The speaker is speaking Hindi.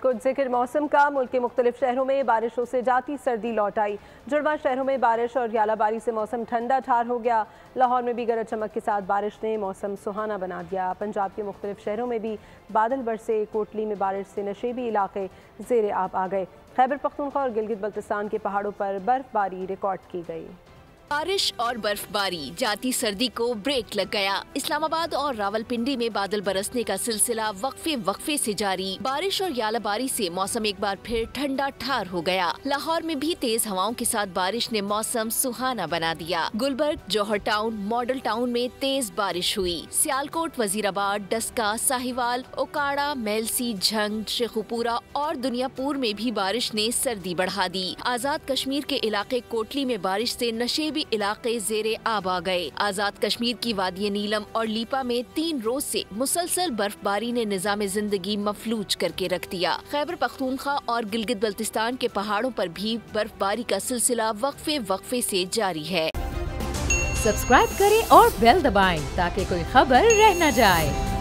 कुछ जिक्र मौसम का। मुल्क के मुख्तलिफ शहरों में बारिशों से जाती सर्दी लौट आई। जुड़वा शहरों में बारिश और यालाबारी से मौसम ठंडा ठार हो गया। लाहौर में भी गरज चमक के साथ बारिश ने मौसम सुहाना बना दिया। पंजाब के मुख्तलिफ शहरों में भी बादल बरसे। कोटली में बारिश से नशेबी इलाके ज़ेरे आब आ गए। खैबर पख्तूनख्वा और गिलगित बल्तिस्तान के पहाड़ों पर बर्फबारी रिकॉर्ड की गई। बारिश और बर्फबारी, जाती सर्दी को ब्रेक लग गया। इस्लामाबाद और रावलपिंडी में बादल बरसने का सिलसिला वक्फे से जारी। बारिश और यालाबारी से मौसम एक बार फिर ठंडा ठार हो गया। लाहौर में भी तेज हवाओं के साथ बारिश ने मौसम सुहाना बना दिया। गुलबर्ग, जौहर टाउन, मॉडल टाउन में तेज बारिश हुई। सियालकोट, वजीराबाद, डस्का, साहिवाल, ओकाड़ा, मेलसी, झंग, शेखुपुरा और दुनियापुर में भी बारिश ने सर्दी बढ़ा दी। आजाद कश्मीर के इलाके कोटली में बारिश से नशेबी इलाके ज़ेरे आब आ गए। आजाद कश्मीर की वादी नीलम और लीपा में 3 रोज से मुसलसल बर्फबारी ने निजाम जिंदगी मफलूज करके रख दिया। खैबर पख्तूनख्वा और गिलगित बल्तिस्तान के पहाड़ों पर भी बर्फबारी का सिलसिला वक्फे से जारी है। सब्सक्राइब करें और बेल दबाएं ताकि कोई खबर रह न जाए।